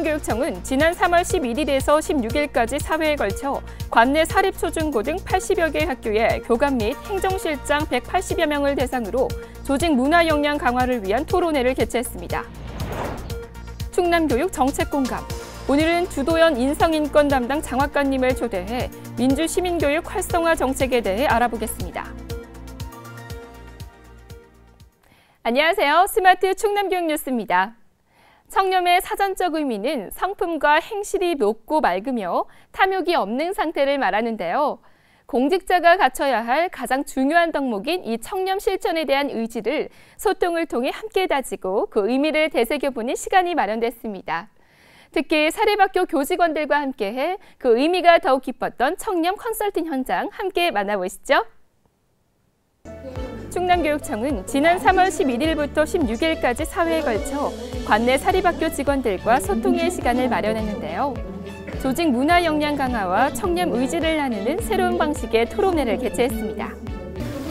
충남교육청은 지난 3월 11일에서 16일까지 4회에 걸쳐 관내 사립초중고 등 80여 개 학교의 교감 및 행정실장 180여 명을 대상으로 조직 문화 역량 강화를 위한 토론회를 개최했습니다. 충남교육 정책공감. 오늘은 주도연 인성인권 담당 장학관님을 초대해 민주시민교육 활성화 정책에 대해 알아보겠습니다. 안녕하세요. 스마트 충남교육 뉴스입니다. 청렴의 사전적 의미는 성품과 행실이 높고 맑으며 탐욕이 없는 상태를 말하는데요. 공직자가 갖춰야 할 가장 중요한 덕목인 이 청렴 실천에 대한 의지를 소통을 통해 함께 다지고 그 의미를 되새겨보는 시간이 마련됐습니다. 특히 사립학교 교직원들과 함께해 그 의미가 더욱 깊었던 청렴 컨설팅 현장 함께 만나보시죠. 충남교육청은 지난 3월 11일부터 16일까지 4회에 걸쳐 관내 사립학교 직원들과 소통의 시간을 마련했는데요. 조직 문화 역량 강화와 청렴 의지를 나누는 새로운 방식의 토론회를 개최했습니다.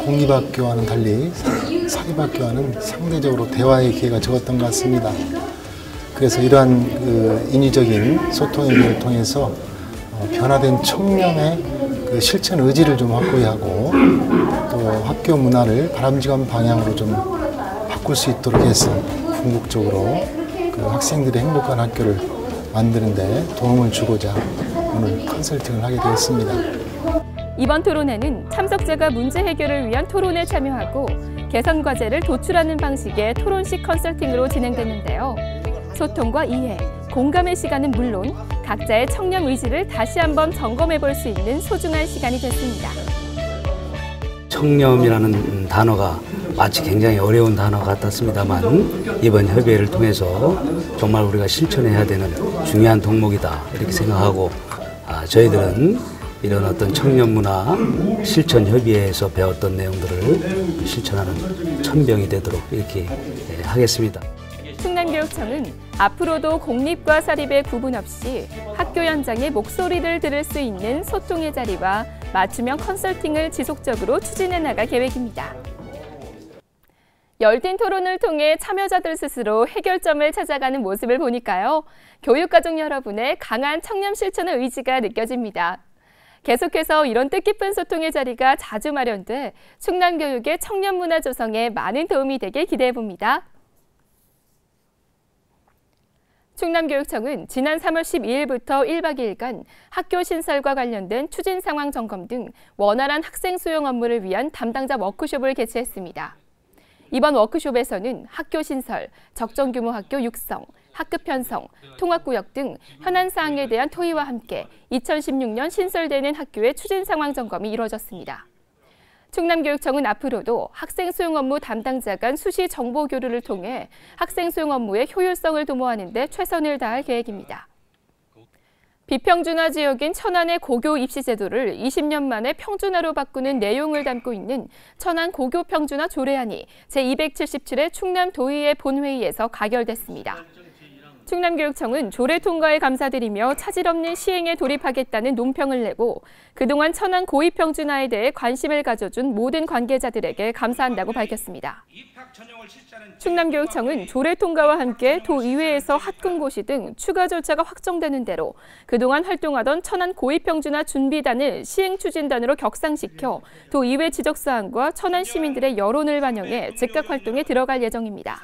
공립학교와는 달리 사립학교와는 상대적으로 대화의 기회가 적었던 것 같습니다. 그래서 이러한 인위적인 소통을 통해서 변화된 청렴의 실천 의지를 좀 확고히 하고 또 학교 문화를 바람직한 방향으로 좀 바꿀 수 있도록 해서 궁극적으로 학생들의 행복한 학교를 만드는 데 도움을 주고자 오늘 컨설팅을 하게 되었습니다. 이번 토론회는 참석자가 문제 해결을 위한 토론에 참여하고 개선 과제를 도출하는 방식의 토론식 컨설팅으로 진행됐는데요. 소통과 이해, 공감의 시간은 물론 각자의 청렴 의지를 다시 한번 점검해 볼 수 있는 소중한 시간이 됐습니다. 청렴이라는 단어가 마치 굉장히 어려운 단어 같았습니다만 이번 협의회를 통해서 정말 우리가 실천해야 되는 중요한 덕목이다 이렇게 생각하고 저희들은 이런 어떤 청렴 문화 실천 협의회에서 배웠던 내용들을 실천하는 천병이 되도록 이렇게 하겠습니다. 충남교육청은 앞으로도 공립과 사립의 구분 없이 학교 현장의 목소리를 들을 수 있는 소통의 자리와 맞춤형 컨설팅을 지속적으로 추진해 나갈 계획입니다. 열띤 토론을 통해 참여자들 스스로 해결점을 찾아가는 모습을 보니까요. 교육가족 여러분의 강한 청렴 실천의 의지가 느껴집니다. 계속해서 이런 뜻깊은 소통의 자리가 자주 마련돼 충남교육의 청렴 문화 조성에 많은 도움이 되길 기대해 봅니다. 충남교육청은 지난 3월 12일부터 1박 2일간 학교 신설과 관련된 추진 상황 점검 등 원활한 학생 수용 업무를 위한 담당자 워크숍을 개최했습니다. 이번 워크숍에서는 학교 신설, 적정 규모 학교 육성, 학급 편성, 통합구역 등 현안 사항에 대한 토의와 함께 2016년 신설되는 학교의 추진 상황 점검이 이루어졌습니다. 충남교육청은 앞으로도 학생 수용 업무 담당자 간 수시 정보 교류를 통해 학생 수용 업무의 효율성을 도모하는 데 최선을 다할 계획입니다. 비평준화 지역인 천안의 고교 입시 제도를 20년 만에 평준화로 바꾸는 내용을 담고 있는 천안 고교 평준화 조례안이 제277회 충남도의회 본회의에서 가결됐습니다. 충남교육청은 조례 통과에 감사드리며 차질 없는 시행에 돌입하겠다는 논평을 내고 그동안 천안 고입평준화에 대해 관심을 가져준 모든 관계자들에게 감사한다고 밝혔습니다. 충남교육청은 조례 통과와 함께 도의회에서 학군고시 등 추가 절차가 확정되는 대로 그동안 활동하던 천안 고입평준화 준비단을 시행추진단으로 격상시켜 도의회 지적사항과 천안 시민들의 여론을 반영해 즉각 활동에 들어갈 예정입니다.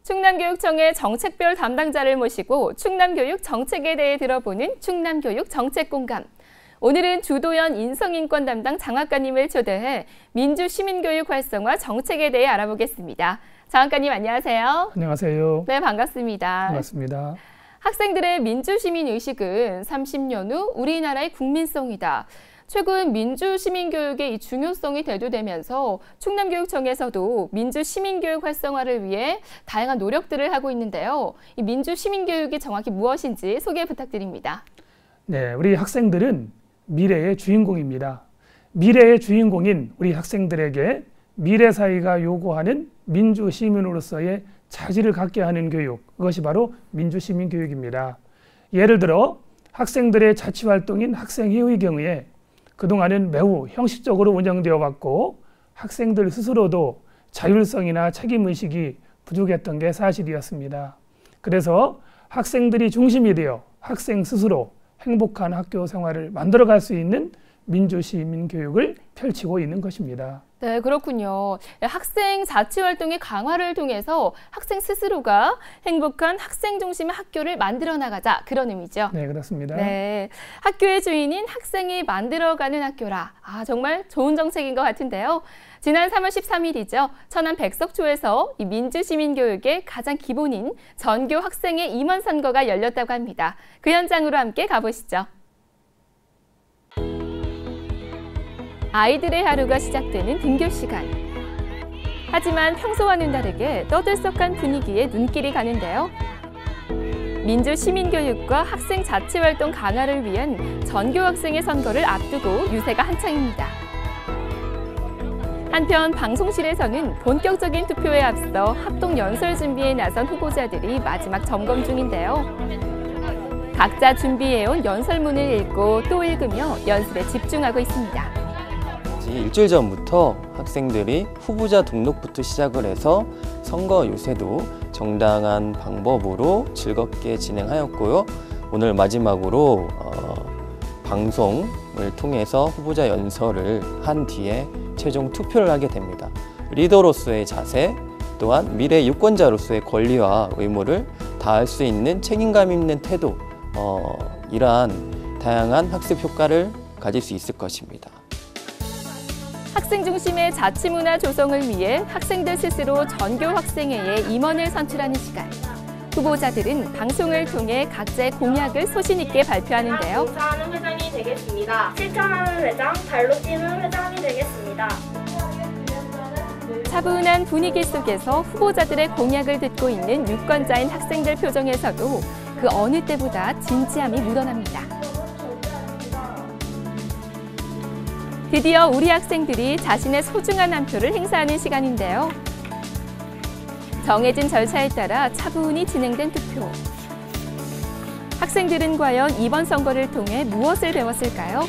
충남교육청의 정책별 담당자를 모시고 충남교육 정책에 대해 들어보는 충남교육 정책공감. 오늘은 주도연 인성인권 담당 장학관님을 초대해 민주시민교육 활성화 정책에 대해 알아보겠습니다. 장학관님 안녕하세요. 안녕하세요. 네, 반갑습니다. 반갑습니다. 학생들의 민주시민의식은 30년 후 우리나라의 국민성이다. 최근 민주시민교육의 이 중요성이 대두되면서 충남교육청에서도 민주시민교육 활성화를 위해 다양한 노력들을 하고 있는데요. 이 민주시민교육이 정확히 무엇인지 소개 부탁드립니다. 네, 우리 학생들은 미래의 주인공입니다. 미래의 주인공인 우리 학생들에게 미래 사회가 요구하는 민주시민으로서의 자질을 갖게 하는 교육, 그것이 바로 민주시민교육입니다. 예를 들어 학생들의 자치활동인 학생회의 경우에 그동안은 매우 형식적으로 운영되어 왔고 학생들 스스로도 자율성이나 책임의식이 부족했던 게 사실이었습니다. 그래서 학생들이 중심이 되어 학생 스스로 행복한 학교 생활을 만들어갈 수 있는 민주시민교육을 펼치고 있는 것입니다. 네, 그렇군요. 학생 자치활동의 강화를 통해서 학생 스스로가 행복한 학생 중심의 학교를 만들어 나가자, 그런 의미죠. 네, 그렇습니다. 네, 학교의 주인인 학생이 만들어가는 학교라. 정말 좋은 정책인 것 같은데요. 지난 3월 13일이죠. 천안 백석초에서 이 민주시민교육의 가장 기본인 전교 학생의 임원 선거가 열렸다고 합니다. 그 현장으로 함께 가보시죠. 아이들의 하루가 시작되는 등교 시간. 하지만 평소와는 다르게 떠들썩한 분위기에 눈길이 가는데요. 민주시민교육과 학생 자치활동 강화를 위한 전교 학생의 선거를 앞두고 유세가 한창입니다. 한편 방송실에서는 본격적인 투표에 앞서 합동 연설 준비에 나선 후보자들이 마지막 점검 중인데요. 각자 준비해온 연설문을 읽고 또 읽으며 연습에 집중하고 있습니다. 일주일 전부터 학생들이 후보자 등록부터 시작을 해서 선거 유세도 정당한 방법으로 즐겁게 진행하였고요. 오늘 마지막으로 방송을 통해서 후보자 연설을 한 뒤에 최종 투표를 하게 됩니다. 리더로서의 자세, 또한 미래 유권자로서의 권리와 의무를 다할 수 있는 책임감 있는 태도, 이러한 다양한 학습 효과를 가질 수 있을 것입니다. 학생 중심의 자치문화 조성을 위해 학생들 스스로 전교 학생회의 임원을 선출하는 시간. 후보자들은 방송을 통해 각자의 공약을 소신 있게 발표하는데요. 봉사하는 회장이 되겠습니다. 실천하는 회장, 발로 뛰는 회장이 되겠습니다. 차분한 분위기 속에서 후보자들의 공약을 듣고 있는 유권자인 학생들 표정에서도 그 어느 때보다 진지함이 묻어납니다. 드디어 우리 학생들이 자신의 소중한 한 표를 행사하는 시간인데요. 정해진 절차에 따라 차분히 진행된 투표. 학생들은 과연 이번 선거를 통해 무엇을 배웠을까요?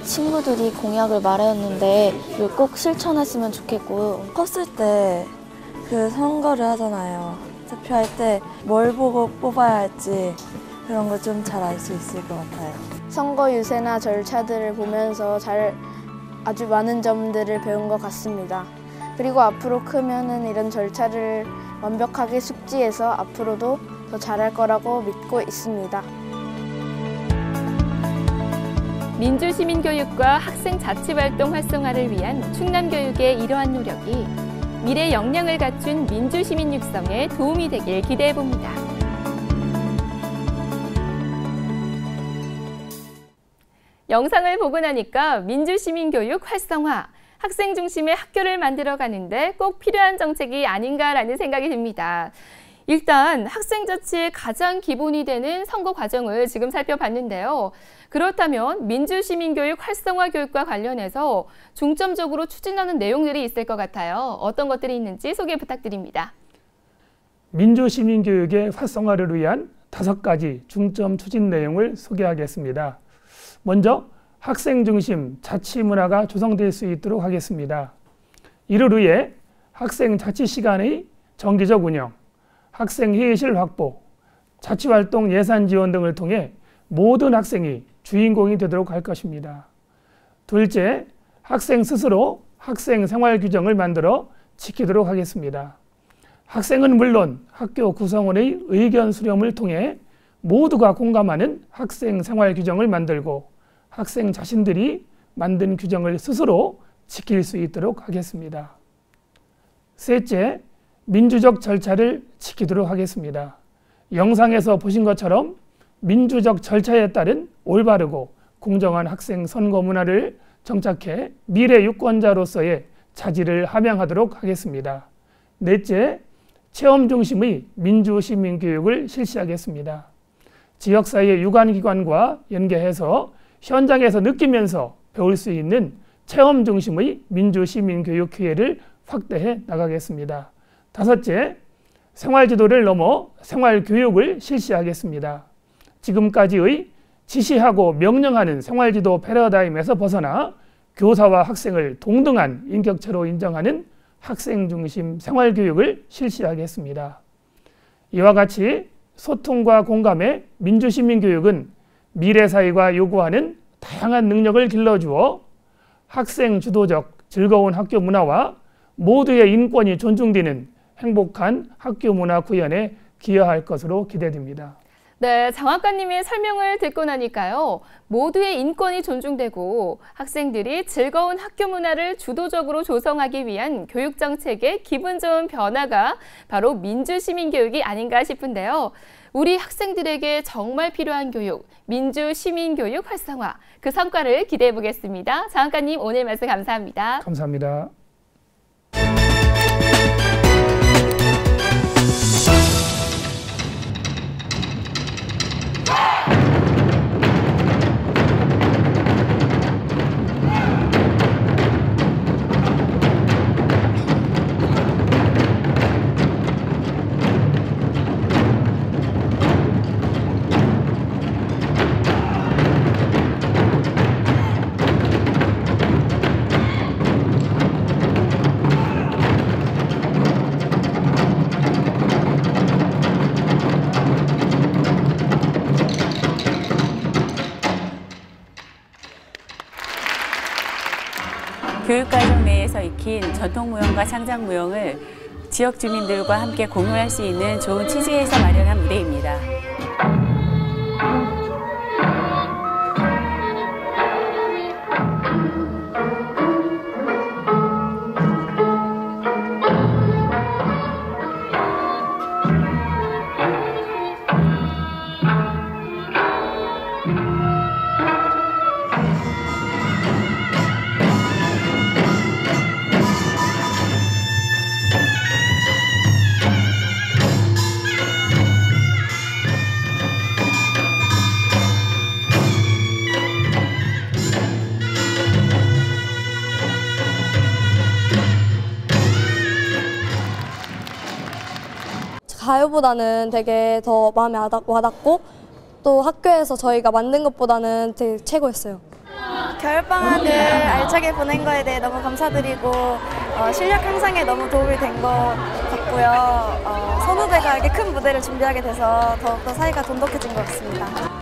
친구들이 공약을 말했는데 이걸 꼭 실천했으면 좋겠고, 컸을 때 그 선거를 하잖아요. 투표할 때 뭘 보고 뽑아야 할지 그런 거 좀 잘 알 수 있을 것 같아요. 선거 유세나 절차들을 보면서 아주 많은 점들을 배운 것 같습니다. 그리고 앞으로 크면은 이런 절차를 완벽하게 숙지해서 앞으로도 더 잘할 거라고 믿고 있습니다. 민주시민교육과 학생 자치활동 활성화를 위한 충남교육의 이러한 노력이 미래 역량을 갖춘 민주시민 육성에 도움이 되길 기대해봅니다. 영상을 보고 나니까 민주시민교육 활성화, 학생 중심의 학교를 만들어가는데 꼭 필요한 정책이 아닌가라는 생각이 듭니다. 일단 학생 자치의 가장 기본이 되는 선거 과정을 지금 살펴봤는데요. 그렇다면 민주시민교육 활성화 교육과 관련해서 중점적으로 추진하는 내용들이 있을 것 같아요. 어떤 것들이 있는지 소개 부탁드립니다. 민주시민교육의 활성화를 위한 5가지 중점 추진 내용을 소개하겠습니다. 먼저 학생 중심 자치 문화가 조성될 수 있도록 하겠습니다. 이를 위해 학생 자치 시간의 정기적 운영, 학생 회의실 확보, 자치활동 예산 지원 등을 통해 모든 학생이 주인공이 되도록 할 것입니다. 둘째, 학생 스스로 학생 생활 규정을 만들어 지키도록 하겠습니다. 학생은 물론 학교 구성원의 의견 수렴을 통해 모두가 공감하는 학생 생활 규정을 만들고 학생 자신들이 만든 규정을 스스로 지킬 수 있도록 하겠습니다. 셋째, 민주적 절차를 지키도록 하겠습니다. 영상에서 보신 것처럼 민주적 절차에 따른 올바르고 공정한 학생 선거 문화를 정착해 미래 유권자로서의 자질을 함양하도록 하겠습니다. 넷째, 체험 중심의 민주시민교육을 실시하겠습니다. 지역사회 유관기관과 연계해서 현장에서 느끼면서 배울 수 있는 체험 중심의 민주시민교육 기회를 확대해 나가겠습니다. 다섯째, 생활지도를 넘어 생활교육을 실시하겠습니다. 지금까지의 지시하고 명령하는 생활지도 패러다임에서 벗어나 교사와 학생을 동등한 인격체로 인정하는 학생 중심 생활교육을 실시하게 했습니다. 이와 같이 소통과 공감의 민주시민교육은 미래사회가 요구하는 다양한 능력을 길러주어 학생 주도적 즐거운 학교 문화와 모두의 인권이 존중되는 행복한 학교 문화 구현에 기여할 것으로 기대됩니다. 네, 장학관님의 설명을 듣고 나니까요. 모두의 인권이 존중되고 학생들이 즐거운 학교 문화를 주도적으로 조성하기 위한 교육정책의 기분 좋은 변화가 바로 민주시민교육이 아닌가 싶은데요. 우리 학생들에게 정말 필요한 교육, 민주시민교육 활성화, 그 성과를 기대해 보겠습니다. 장학관님, 오늘 말씀 감사합니다. 감사합니다. 교육과정 내에서 익힌 전통무용과 창작무용을 지역 주민들과 함께 공유할 수 있는 좋은 취지에서 마련한 무대입니다. 가요보다는 되게 더 마음에 와닿고 또 학교에서 저희가 만든 것보다는 되게 최고였어요. 겨울방학을 알차게 보낸 거에 대해 너무 감사드리고 실력 향상에 너무 도움이 된 것 같고요. 선후배가 이렇게 큰 무대를 준비하게 돼서 더욱더 사이가 돈독해진 것 같습니다.